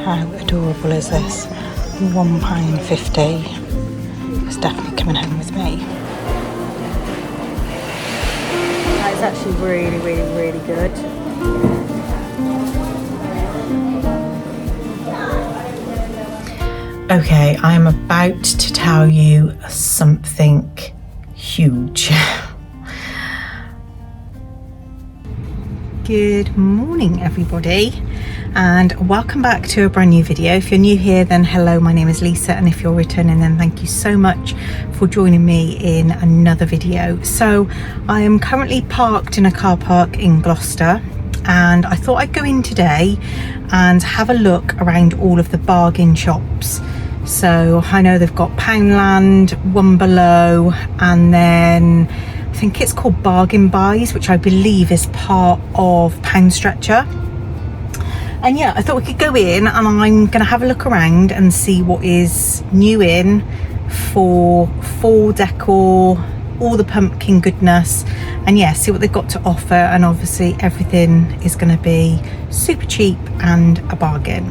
How adorable is this? £1.50. It's definitely coming home with me. That is actually really, really, really good. Okay, I'm about to tell you something huge. Good morning, everybody, and welcome back to a brand new video. If you're new here, then hello, my name is Lisa, and if you're returning, then thank you so much for joining me in another video. So I am currently parked in a car park in Gloucester, and I thought I'd go in today and have a look around all of the bargain shops. So I know they've got Poundland, One Below, and then I think it's called Bargain Buys, which I believe is part of Pound Stretcher. And yeah, I thought we could go in, and I'm going to have a look around and see what is new in for fall decor, all the pumpkin goodness, and yeah, see what they've got to offer. And obviously everything is going to be super cheap and a bargain.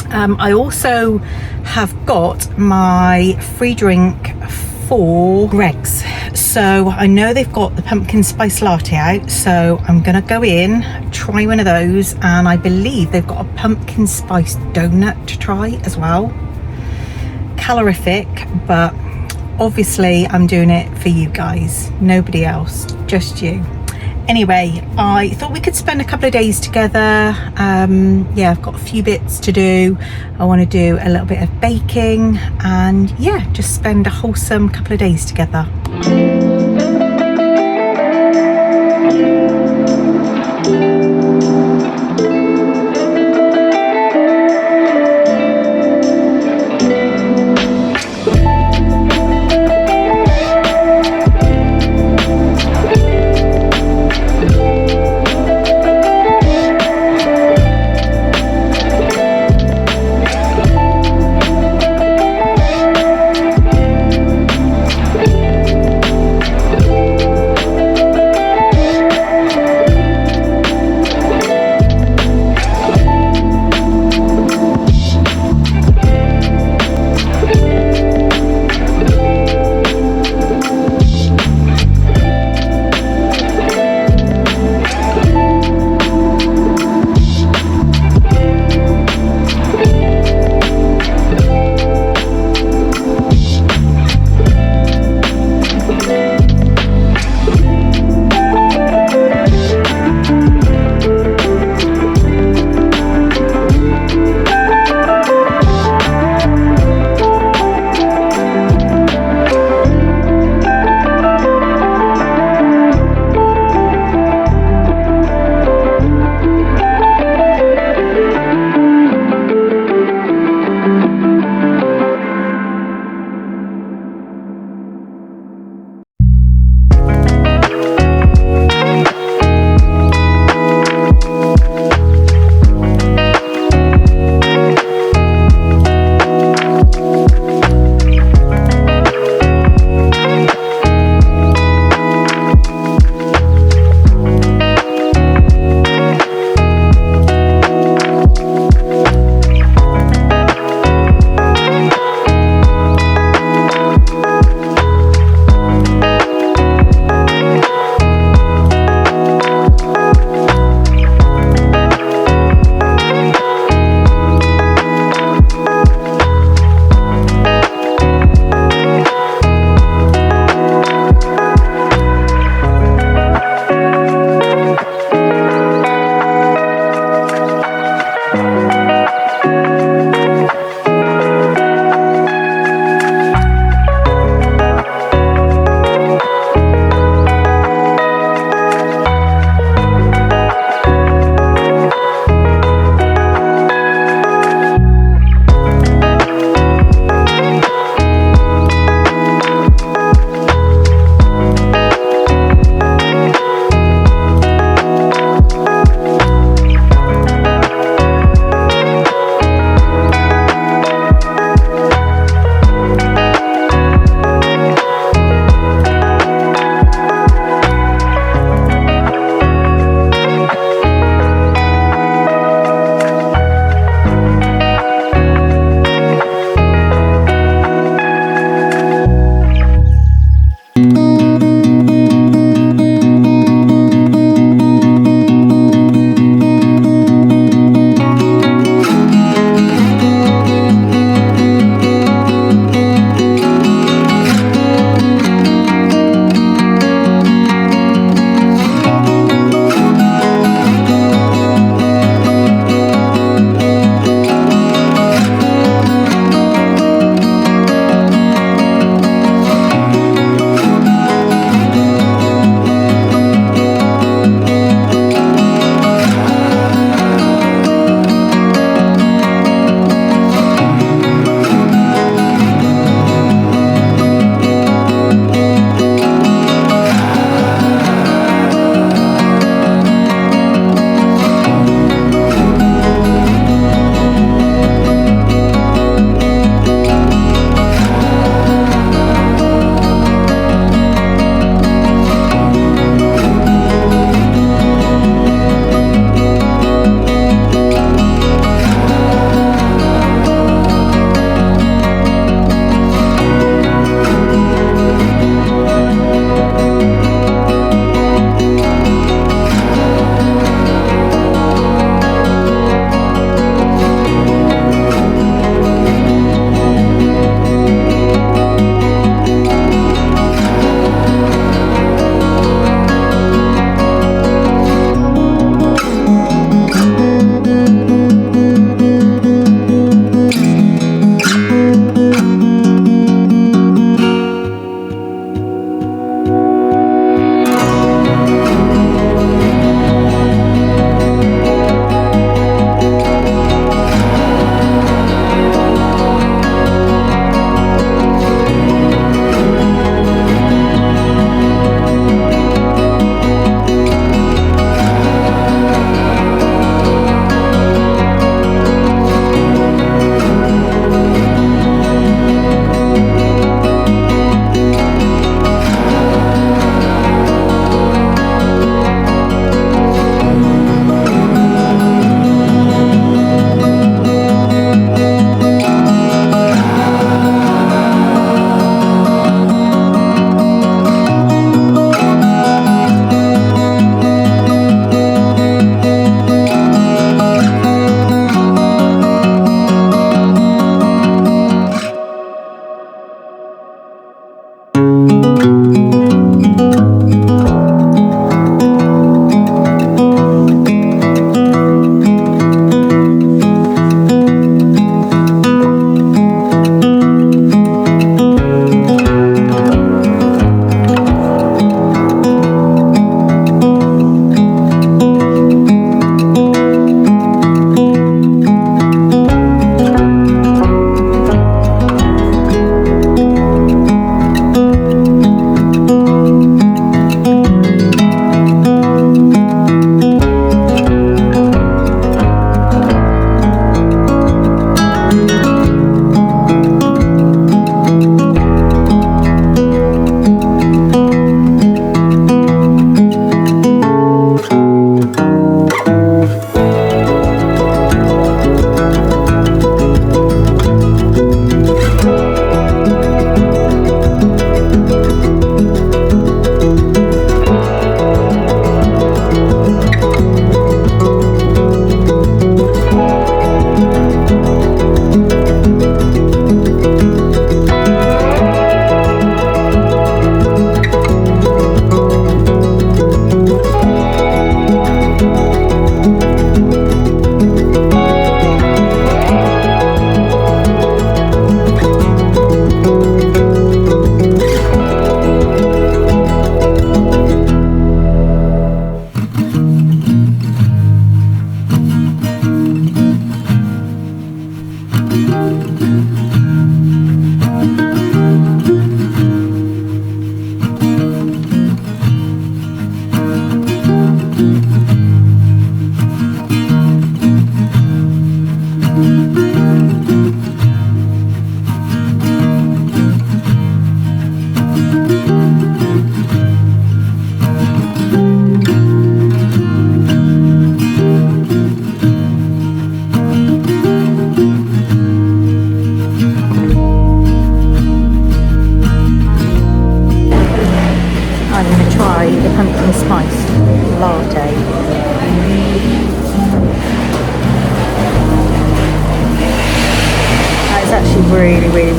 I also have got my free drink for Greggs. So I know they've got the pumpkin spice latte out, so I'm gonna go in, try one of those, and I believe they've got a pumpkin spice donut to try as well. Calorific, but obviously I'm doing it for you guys, nobody else, just you. Anyway, I thought we could spend a couple of days together. Yeah, I've got a few bits to do. I want to do a little bit of baking, and yeah, just spend a wholesome couple of days together.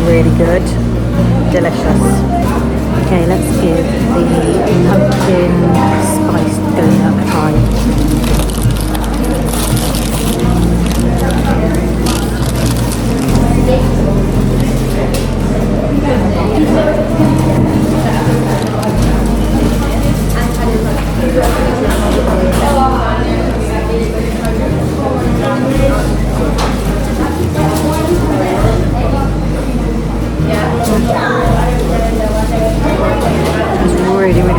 Really good, delicious. Okay, let's give the pumpkin spiced donut a try.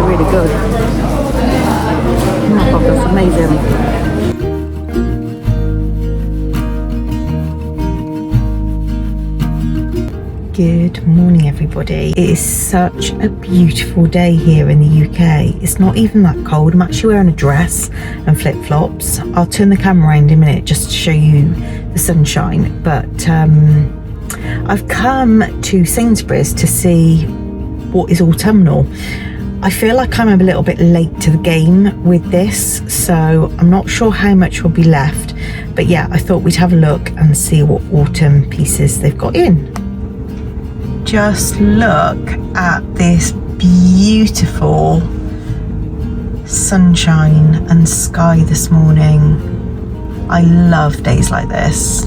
Really good. Oh my god, that's amazing. Good morning, everybody. It is such a beautiful day here in the UK. It's not even that cold. I'm actually wearing a dress and flip-flops. I'll turn the camera around in a minute just to show you the sunshine, but I've come to Sainsbury's to see what is autumnal. I feel like I'm a little bit late to the game with this, so I'm not sure how much will be left, but yeah, I thought we'd have a look and see what autumn pieces they've got in. Just look at this beautiful sunshine and sky this morning. I love days like this.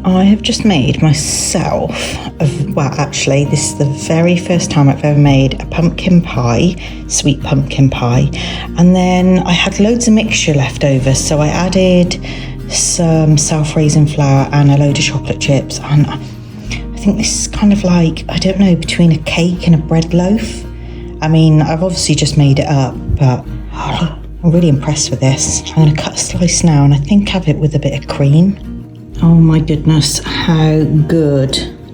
I have just made myself, well actually this is the very first time I've ever made a pumpkin pie, sweet pumpkin pie, and then I had loads of mixture left over, so I added some self-raising flour and a load of chocolate chips, and I think this is kind of like, I don't know, between a cake and a bread loaf. I mean, I've obviously just made it up, but I'm really impressed with this. I'm going to cut a slice now and I think have it with a bit of cream. Oh my goodness, how good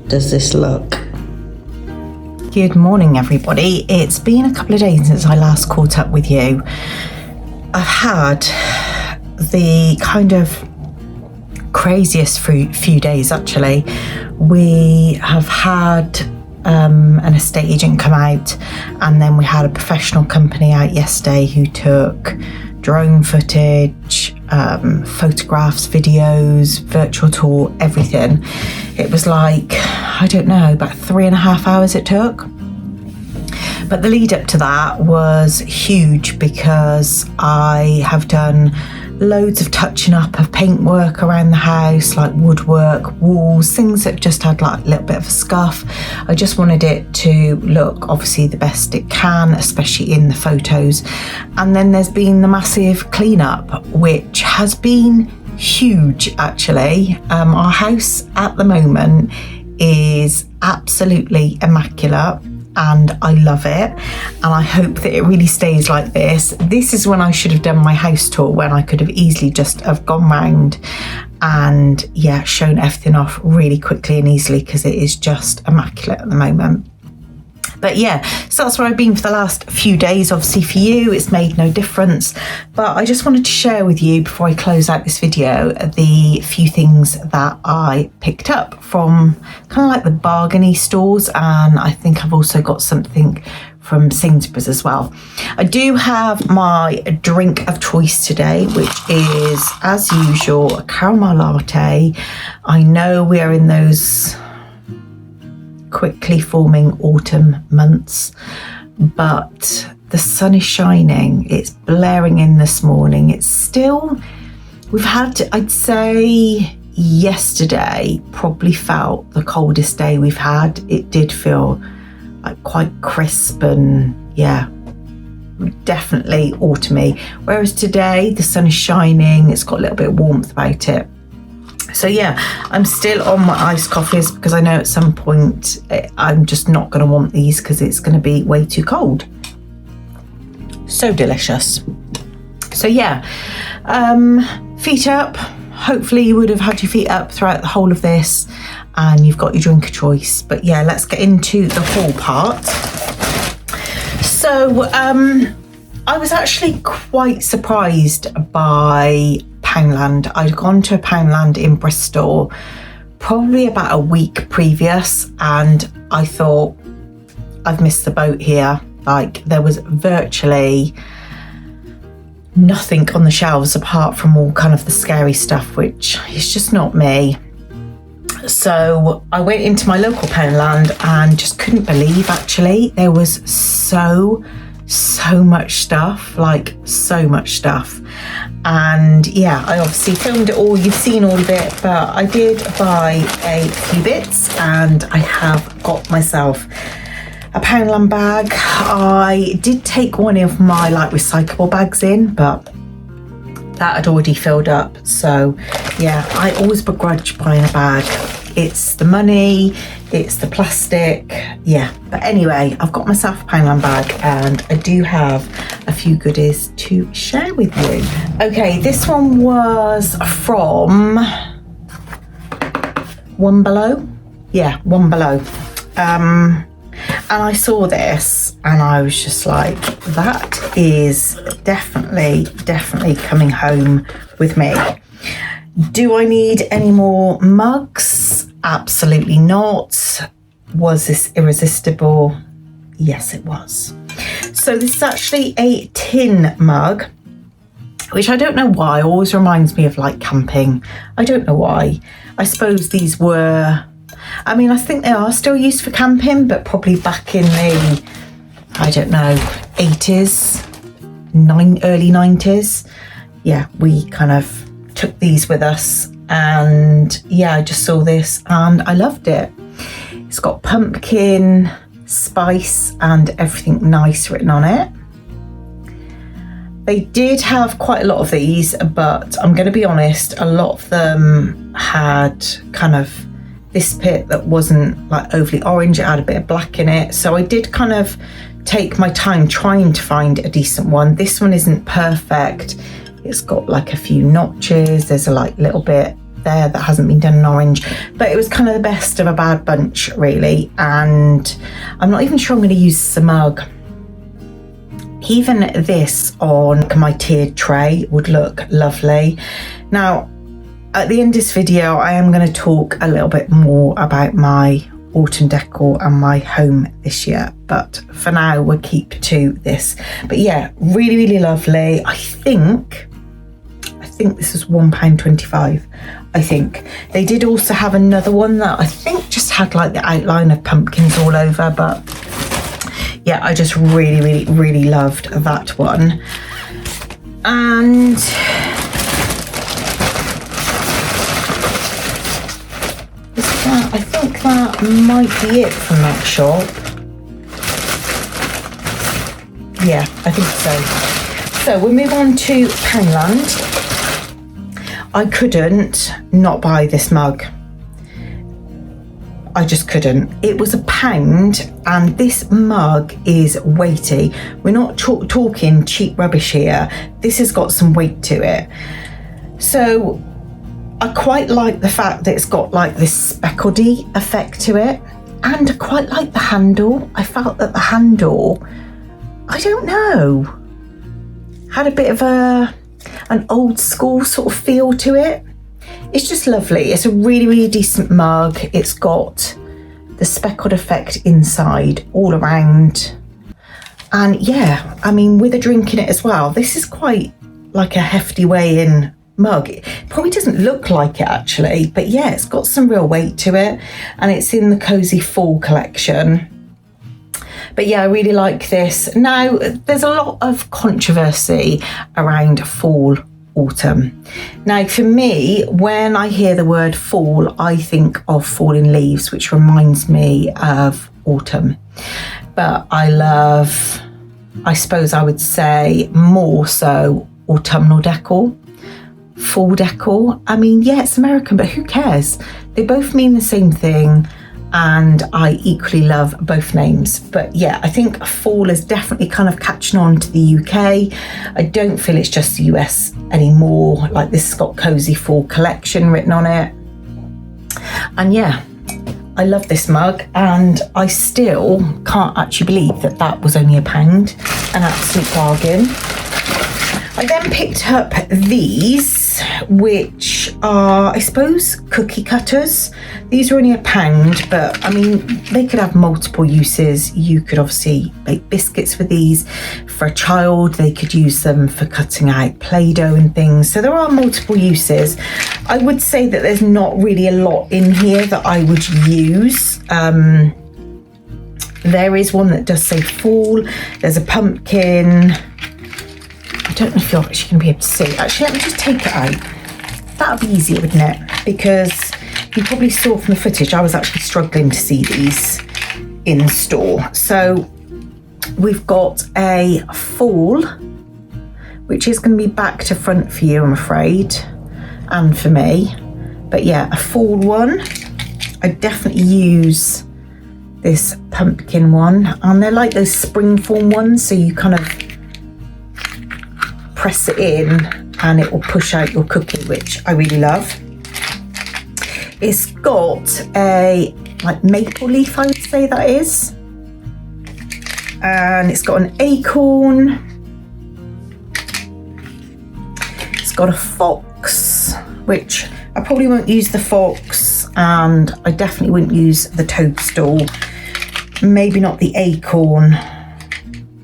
does this look? Good morning, everybody. It's been a couple of days since I last caught up with you. I've had the kind of craziest few days, actually. We have had an estate agent come out, and then we had a professional company out yesterday who took drone footage, photographs, videos, virtual tour, everything. It was like, I don't know, about 3.5 hours it took. But the lead up to that was huge because I have done loads of touching up of paintwork around the house, like woodwork, walls, things that just had like a little bit of a scuff. I just wanted it to look obviously the best it can, especially in the photos. And then there's been the massive cleanup, which has been huge actually. Our house at the moment is absolutely immaculate, and I love it, and I hope that it really stays like this. This is when I should have done my house tour, when I could have easily just have gone round and yeah, shown everything off really quickly and easily, because it is just immaculate at the moment. But yeah, so that's where I've been for the last few days. Obviously for you, it's made no difference. But I just wanted to share with you, before I close out this video, the few things that I picked up from kind of like the bargainy stores. And I think I've also got something from Sainsbury's as well. I do have my drink of choice today, which is, as usual, a caramel latte. I know we are in those quickly forming autumn months, but the sun is shining, it's blaring in this morning. It's still, we've had, I'd say yesterday probably felt the coldest day we've had. It did feel like quite crisp and yeah, definitely autumny, whereas today the sun is shining, it's got a little bit of warmth about it. So yeah, I'm still on my iced coffees because I know at some point I'm just not going to want these because it's going to be way too cold. So delicious. So yeah, feet up. Hopefully you would have had your feet up throughout the whole of this and you've got your drink of choice. But yeah, let's get into the haul part. So I was actually quite surprised by Poundland. I'd gone to a Poundland in Bristol probably about a week previous, and I thought, I've missed the boat here. Like, there was virtually nothing on the shelves apart from all kind of the scary stuff, which is just not me. So I went into my local Poundland and just couldn't believe, actually, there was so much stuff, like so much stuff. And yeah, I obviously filmed it all, you've seen all of it, but I did buy a few bits and I have got myself a Poundland bag. I did take one of my like recyclable bags in, but that had already filled up. So yeah, I always begrudge buying a bag. It's the money, it's the plastic, yeah. But anyway, I've got myself a Poundland bag and I do have a few goodies to share with you. Okay, this one was from One Below. Yeah, One Below. And I saw this and I was just like, that is definitely coming home with me. Do I need any more mugs? Absolutely not. Was this irresistible? Yes, it was. So this is actually a tin mug, which I don't know why, always reminds me of like camping. I don't know why. I suppose these were, I mean, I think they are still used for camping, but probably back in the, I don't know, 80s, early 90s. Yeah, we kind of took these with us, and yeah, I just saw this and I loved it. It's got pumpkin, spice and everything nice written on it. They did have quite a lot of these, but I'm going to be honest, a lot of them had kind of this bit that wasn't like overly orange. It had a bit of black in it. So I did kind of take my time trying to find a decent one. This one isn't perfect. It's got like a few notches. There's a like little bit there that hasn't been done in orange, but it was kind of the best of a bad bunch really. And I'm not even sure I'm going to use the mug. Even this on my tiered tray would look lovely. Now, at the end of this video, I am going to talk a little bit more about my autumn decor and my home this year, but for now we'll keep to this. But yeah, really lovely. I think this is £1.25. I think they did also have another one that I think just had like the outline of pumpkins all over, but yeah, I just really loved that one. And I think that might be it from that shop. Yeah, I think so. So we'll move on to Poundland. I couldn't not buy this mug. I just couldn't. It was £1 and this mug is weighty. We're not talking cheap rubbish here. This has got some weight to it. So I quite like the fact that it's got like this speckledy effect to it, and I quite like the handle. I felt that the handle, I don't know, had a bit of an old school sort of feel to it. It's just lovely. It's a really decent mug. It's got the speckled effect inside all around, and yeah, I mean, with a drink in it as well. This is quite like a hefty weigh-in mug. It probably doesn't look like it actually, but yeah, it's got some real weight to it, and it's in the Cozy Fall collection. But yeah, I really like this. Now, there's a lot of controversy around fall, autumn. Now, for me, when I hear the word fall, I think of falling leaves, which reminds me of autumn. But I love, I suppose I would say more so autumnal decor, fall decor. I mean, yeah, it's American, but who cares? They both mean the same thing, and I equally love both names. But yeah, I think fall is definitely kind of catching on to the UK. I don't feel it's just the US anymore. Like, this has got Cozy Fall collection written on it. And yeah, I love this mug, and I still can't actually believe that that was only £1, an absolute bargain. I then picked up these, which are, I suppose, cookie cutters. These are only £1, but I mean, they could have multiple uses. You could obviously bake biscuits with these. For a child, they could use them for cutting out Play-Doh and things. So there are multiple uses. I would say that there's not really a lot in here that I would use. There is one that does say fall. There's a pumpkin. I don't know if you're actually going to be able to see. Actually, let me just take it out. That would be easier, wouldn't it? Because you probably saw from the footage, I was actually struggling to see these in the store. So we've got a fall, which is going to be back to front for you, I'm afraid, and for me. But yeah, a fall one. I definitely use this pumpkin one. And they're like those spring form ones, so you kind of press it in and it will push out your cookie, which I really love. It's got a like maple leaf, I would say that is. and it's got an acorn. It's got a fox, which I probably won't use the fox, and I definitely wouldn't use the toadstool. Maybe not the acorn.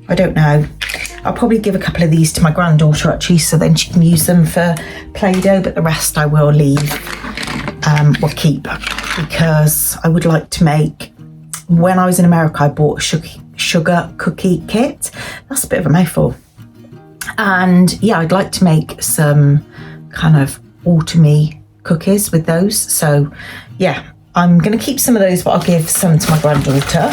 I don't know. I'll probably give a couple of these to my granddaughter actually, so then she can use them for Play-Doh, but the rest I will leave, or keep, because I would like to make, when I was in America, I bought a sugar cookie kit. That's a bit of a mouthful. And yeah, I'd like to make some kind of autumny cookies with those. So yeah, I'm going to keep some of those, but I'll give some to my granddaughter.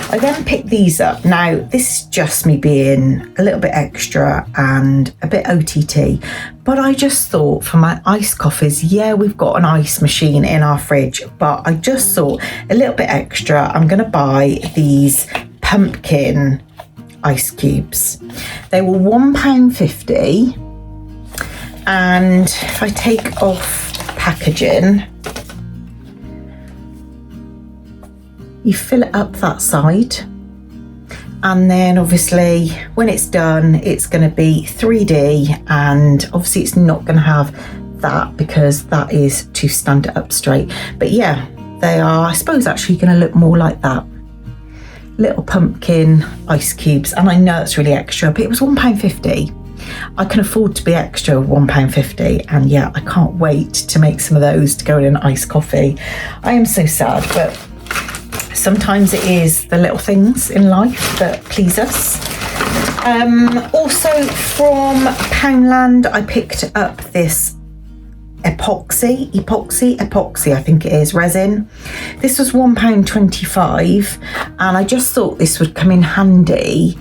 I then picked these up. Now, this is just me being a little bit extra and a bit OTT, but I just thought for my iced coffees, yeah, we've got an ice machine in our fridge, but I just thought a little bit extra, I'm going to buy these pumpkin ice cubes. They were £1.50, and if I take off packaging, you fill it up that side, and then obviously when it's done it's going to be 3D, and obviously it's not going to have that because that is to stand it up straight. But yeah, they are, I suppose, actually going to look more like that. Little pumpkin ice cubes, and I know it's really extra, but it was £1.50. I can afford to be extra with £1.50, and yeah, I can't wait to make some of those to go in an iced coffee. I am so sad, but sometimes it is the little things in life that please us. Also from Poundland, I picked up this epoxy, I think it is, resin. This was £1.25, and I just thought this would come in handy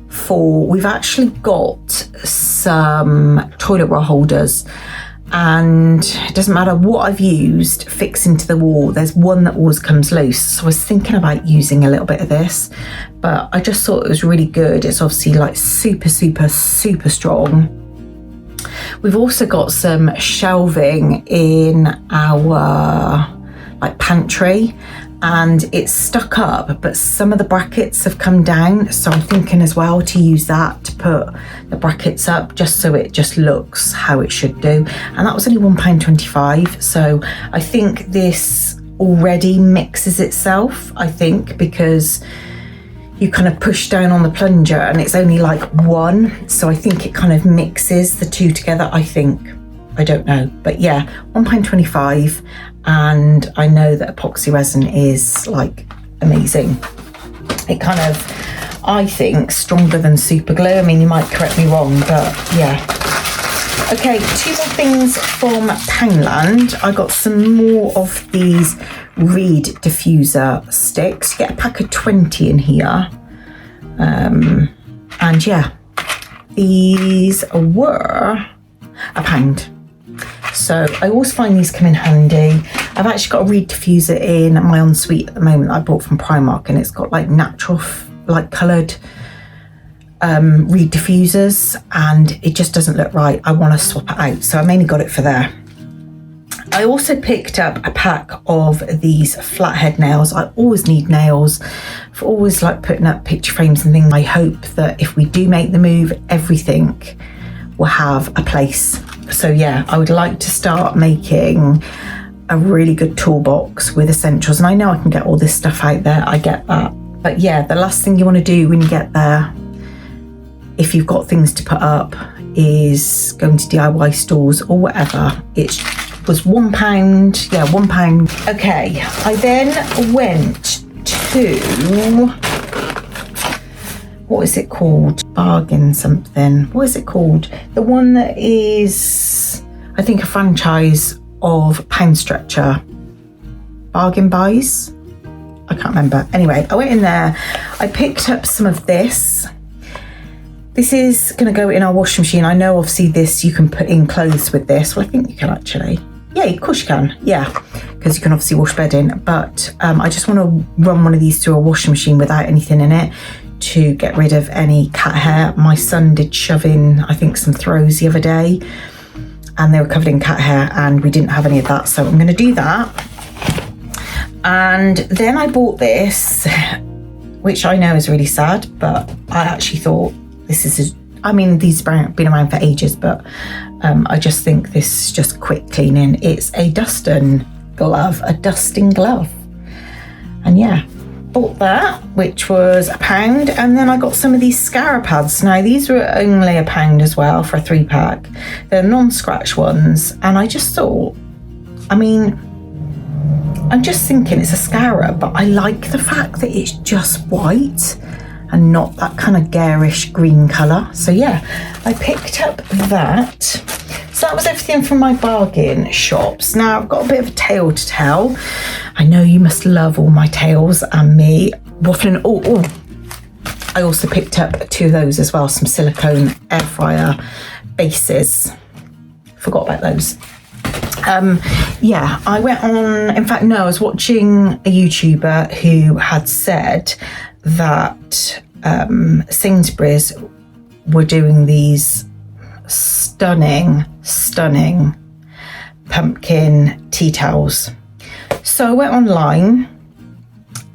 for, we've actually got some toilet roll holders, and it doesn't matter what I've used fixing to the wall, there's one that always comes loose. So I was thinking about using a little bit of this, but I just thought it was really good. It's obviously like super strong. We've also got some shelving in our like pantry, and it's stuck up, but some of the brackets have come down, so I'm thinking as well to use that to put the brackets up, just so it just looks how it should do. And that was only £1.25, so I think this already mixes itself, I think, because you kind of push down on the plunger and it's only like one, so I think it kind of mixes the two together, I think. I don't know, but yeah, £1.25, and I know that epoxy resin is like amazing. It kind of, I think, stronger than super glue. I mean, you might correct me wrong, but yeah. Okay, two more things from Poundland. I got some more of these reed diffuser sticks. You get a pack of 20 in here, and yeah, these were £1. So I always find these come in handy. I've actually got a reed diffuser in my ensuite at the moment that I bought from Primark, and it's got like natural, like coloured reed diffusers, and it just doesn't look right. I want to swap it out, so I mainly got it for there. I also picked up a pack of these flathead nails. I always need nails for always like putting up picture frames and things. I hope that if we do make the move, everything will have a place. So yeah, I would like to start making a really good toolbox with essentials, and I know I can get all this stuff out there, I get that, but yeah, the last thing you want to do when you get there, if you've got things to put up, is going to DIY stores or whatever. It was £1, yeah, £1. Okay, I then went to, what is it called? Bargain something. What is it called? The one that is, I think, a franchise of Pound Stretcher. Bargain Buys? I can't remember. Anyway, I went in there. I picked up some of this. This is going to go in our washing machine. I know obviously this, you can put in clothes with this. Well, I think you can actually. Yeah, of course you can. Yeah, because you can obviously wash bedding. But I just want to run one of these through a washing machine without anything in it, to get rid of any cat hair. My son did shove in, I think, some throws the other day, and they were covered in cat hair, and we didn't have any of that, so I'm going to do that. And then I bought this which I know is really sad, but I actually thought these have been around for ages, but I just think this is just quick cleaning. It's a dusting glove. And yeah, bought that, which was £1, and then I got some of these scour pads. Now these were only £1 as well for a 3-pack. They're non-scratch ones, and I just thought, I'm just thinking it's a scourer, but I like the fact that it's just white and not that kind of garish green colour. So yeah, I picked up that. So that was everything from my bargain shops. Now I've got a bit of a tale to tell. I know you must love all my tales and me waffling. Oh, I also picked up 2 of those as well, some silicone air fryer bases. Forgot about those. Yeah, I went on, in fact, no, I was watching a YouTuber who had said that Sainsbury's were doing these stunning pumpkin tea towels. So I went online,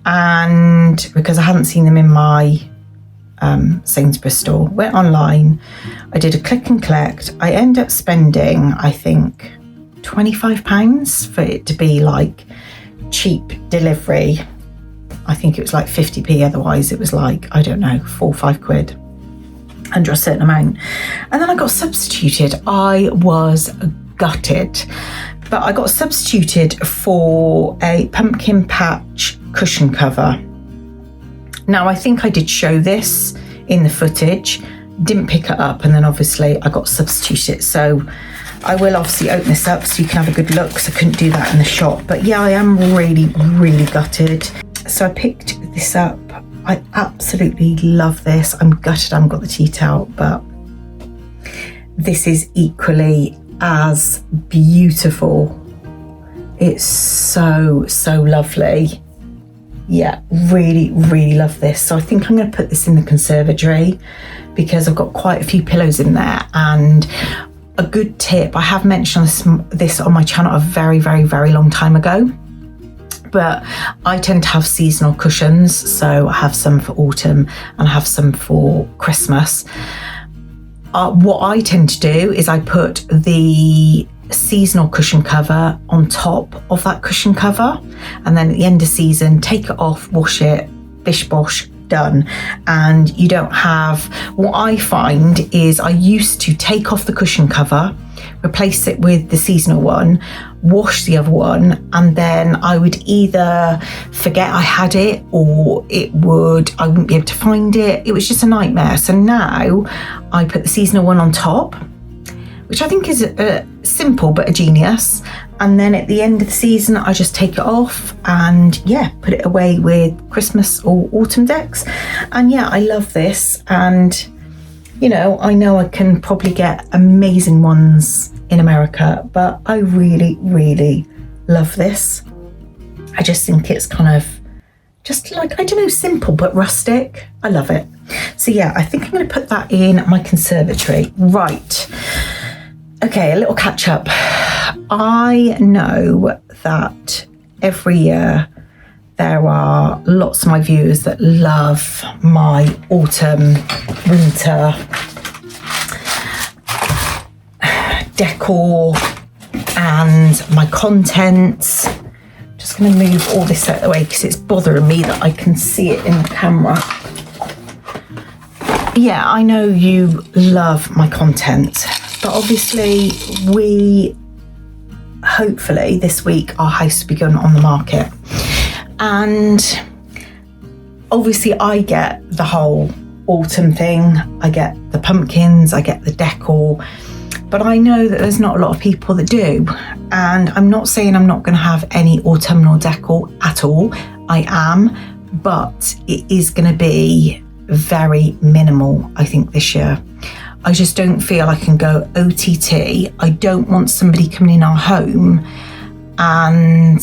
and because I hadn't seen them in my Sainsbury's store, went online, I did a click and collect. I ended up spending, I think, £25 for it to be like cheap delivery. I think it was like 50p, otherwise it was like, I don't know, 4 or 5 quid under a certain amount. And then I got substituted. I was gutted, but I got substituted for a pumpkin patch cushion cover. Now I think I did show this in the footage, didn't pick it up, and then obviously I got substituted. So I will obviously open this up so you can have a good look, because I couldn't do that in the shop. But yeah, I am really gutted. So I picked this up. I absolutely love this. I'm gutted I haven't got the tea towel, but this is equally as beautiful. It's so lovely. Yeah, really love this. So I think I'm going to put this in the conservatory, because I've got quite a few pillows in there. And a good tip, I have mentioned this on my channel a very long time ago, but I tend to have seasonal cushions. So I have some for autumn and I have some for Christmas. What I tend to do is I put the seasonal cushion cover on top of that cushion cover, and then at the end of season, take it off, wash it, bish bosh, done. And you don't have, what I find is I used to take off the cushion cover, replace it with the seasonal one, wash the other one, and then I would either forget I had it, or I wouldn't be able to find it. It was just a nightmare. So now I put the seasonal one on top, which I think is simple but a genius. And then at the end of the season, I just take it off and yeah, put it away with Christmas or autumn decks. And yeah, I love this. And you know I can probably get amazing ones in America, but I really love this. I just think it's kind of just like, I don't know, simple but rustic. I love it. So yeah, I think I'm going to put that in my conservatory. Right. Okay, a little catch up. I know that every year there are lots of my viewers that love my autumn, winter decor and my content. Just going to move all this out of the way because it's bothering me that I can see it in the camera. Yeah, I know you love my content, but obviously hopefully this week our house will be going on the market, and obviously I get the whole autumn thing, I get the pumpkins, I get the decor, but I know that there's not a lot of people that do. And I'm not saying I'm not going to have any autumnal decor at all, I am, but it is going to be very minimal, I think, this year. I just don't feel I can go OTT. I don't want somebody coming in our home and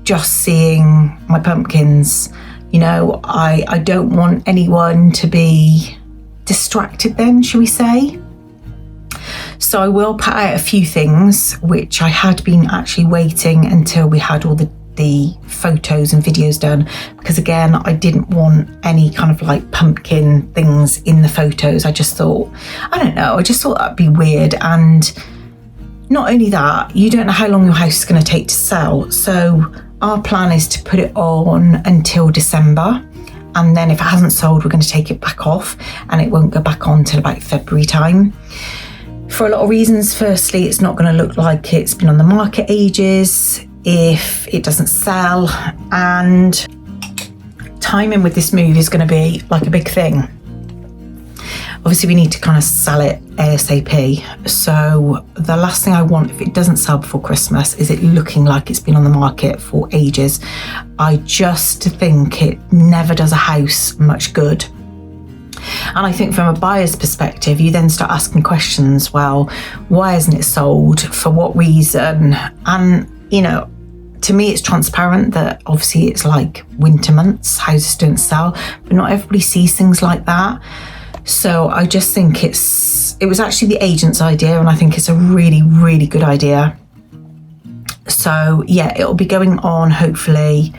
just seeing my pumpkins. You know, I don't want anyone to be distracted then, shall we say. So I will put out a few things which I had been actually waiting until we had all the the photos and videos done, because again, I didn't want any kind of like pumpkin things in the photos. I just thought, I don't know, I just thought that'd be weird. And not only that, you don't know how long your house is going to take to sell. So our plan is to put it on until December. And then if it hasn't sold, we're going to take it back off, and it won't go back on till about February time. For a lot of reasons. Firstly, it's not going to look like it's been on the market ages if it doesn't sell, and timing with this move is going to be like a big thing. Obviously, we need to kind of sell it ASAP. So the last thing I want, if it doesn't sell before Christmas, is it looking like it's been on the market for ages. I just think it never does a house much good. And I think from a buyer's perspective, you then start asking questions. Well, why isn't it sold? For what reason? And, you know, to me, it's transparent that obviously it's like winter months, houses don't sell, but not everybody sees things like that. So I just think it was actually the agent's idea, and I think it's a really, really good idea. So yeah, it'll be going on hopefully,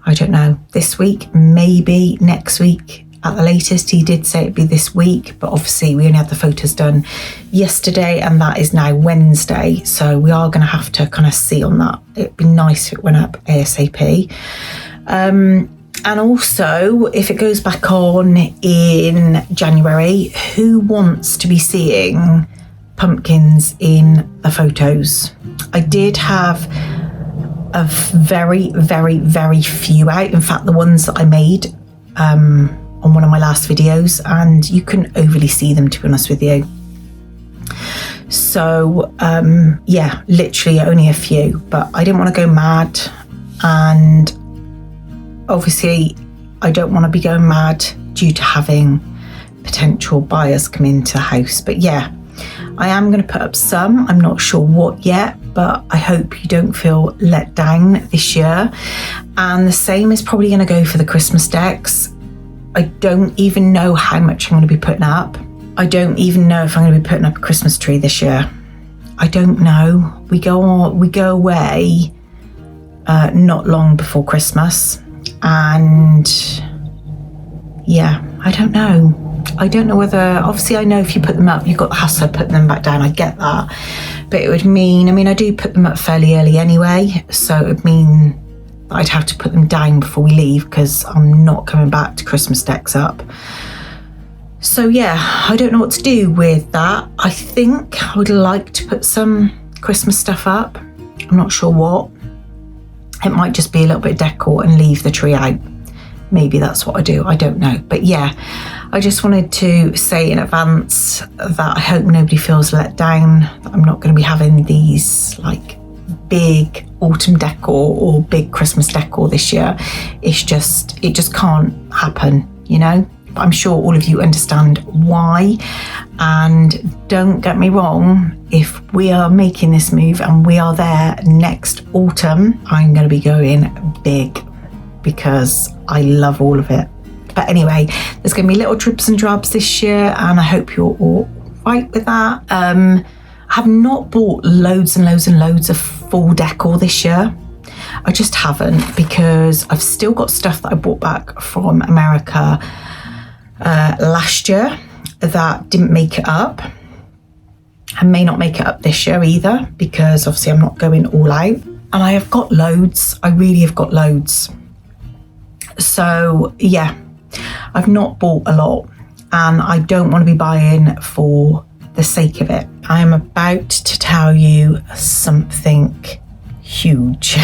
I don't know, this week, maybe next week at the latest. He did say it'd be this week, but obviously we only had the photos done yesterday, and that is now Wednesday. So we are going to have to kind of see on that. It'd be nice if it went up ASAP. And also, if it goes back on in January, who wants to be seeing pumpkins in the photos? I did have a very, very, very few out. In fact, the ones that I made on one of my last videos, and you couldn't overly see them, to be honest with you. So yeah, literally only a few, but I didn't want to go mad, and obviously I don't want to be going mad due to having potential buyers come into the house. But yeah, I am going to put up some. I'm not sure what yet, but I hope you don't feel let down this year. And the same is probably going to go for the Christmas decks. I don't even know how much I'm going to be putting up. I don't even know if I'm going to be putting up a Christmas tree this year. I don't know. We go away not long before Christmas, and yeah, I don't know whether, obviously I know if you put them up, you've got the hassle of putting them back down. I get that, but it would mean, I mean, I do put them up fairly early anyway, so it would mean I'd have to put them down before we leave, because I'm not coming back to Christmas decks up. So yeah, I don't know what to do with that. I think I would like to put some Christmas stuff up. I'm not sure what. It might just be a little bit of decor and leave the tree out. Maybe that's what I do. I don't know. But yeah, I just wanted to say in advance that I hope nobody feels let down, that I'm not going to be having these like big autumn decor or big Christmas decor this year. It just can't happen, you know. But I'm sure all of you understand why. And don't get me wrong, if we are making this move and we are there next autumn, I'm going to be going big, because I love all of it. But anyway, there's going to be little drips and drabs this year, and I hope you're all right with that. I have not bought loads and loads and loads of full decor this year. I just haven't, because I've still got stuff that I brought back from America last year that didn't make it up. I may not make it up this year either, because obviously I'm not going all out, and I have got loads. I really have got loads. So yeah, I've not bought a lot, and I don't want to be buying for the sake of it. I am about to tell you something huge.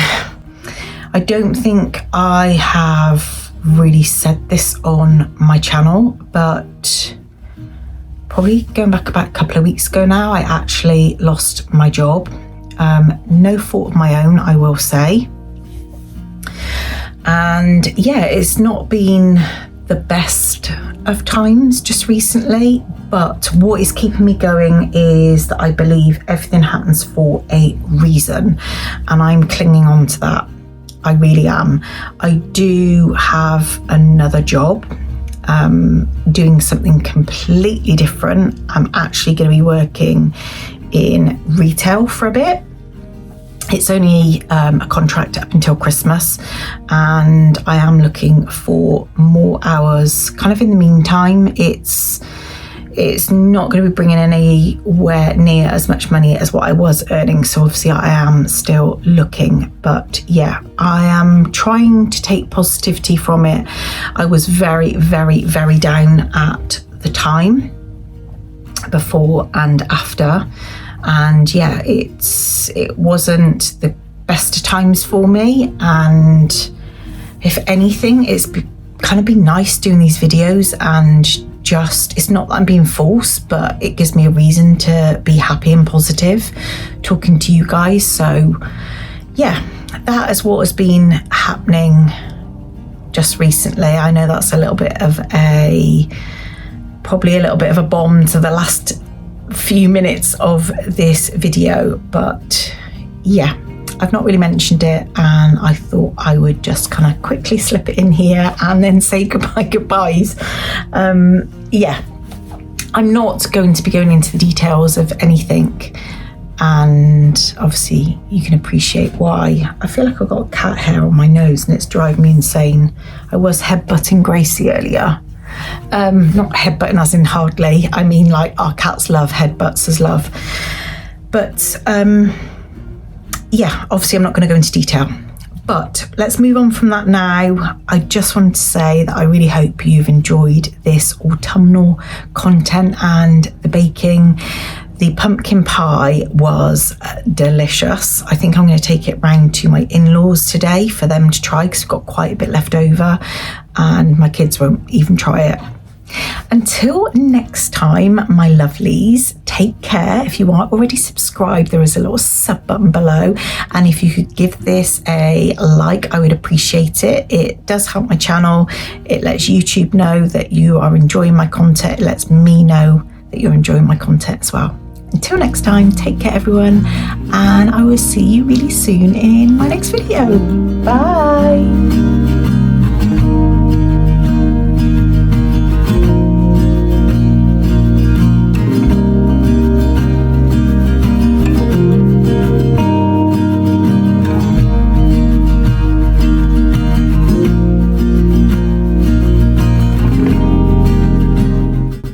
I don't think I have really said this on my channel, but probably going back about a couple of weeks ago now, I actually lost my job. No fault of my own, I will say. And yeah, it's not been the best of times just recently, but what is keeping me going is that I believe everything happens for a reason, and I'm clinging on to that. I really am. I do have another job, doing something completely different. I'm actually going to be working in retail for a bit. It's only a contract up until Christmas, and I am looking for more hours kind of in the meantime. It's not going to be bringing anywhere near as much money as what I was earning, so obviously I am still looking. But yeah, I am trying to take positivity from it. I was very, very, very down at the time, before and after, and yeah, it wasn't the best of times for me, and if anything, it's kind of been nice doing these videos, and just, it's not that I'm being forced, but it gives me a reason to be happy and positive talking to you guys. So yeah, that is what has been happening just recently. I know that's probably a little bit of a bomb to the last few minutes of this video, but yeah, I've not really mentioned it, and I thought I would just kind of quickly slip it in here and then say goodbyes. Yeah, I'm not going to be going into the details of anything, and obviously you can appreciate why. I feel like I've got cat hair on my nose and it's driving me insane. I was headbutting Gracie earlier. Not headbutting as in hardly, I mean like our cats love headbutts as love. But yeah, obviously I'm not going to go into detail, but let's move on from that now. I just wanted to say that I really hope you've enjoyed this autumnal content and the baking. The pumpkin pie was delicious. I think I'm going to take it round to my in-laws today for them to try, because we've got quite a bit left over and my kids won't even try it. Until next time, my lovelies, take care. If you aren't already subscribed, there is a little sub button below, and if you could give this a like, I would appreciate it. It does help my channel. It lets YouTube know that you are enjoying my content. It lets me know that you're enjoying my content as well. Until next time, take care everyone, and I will see you really soon in my next video. Bye.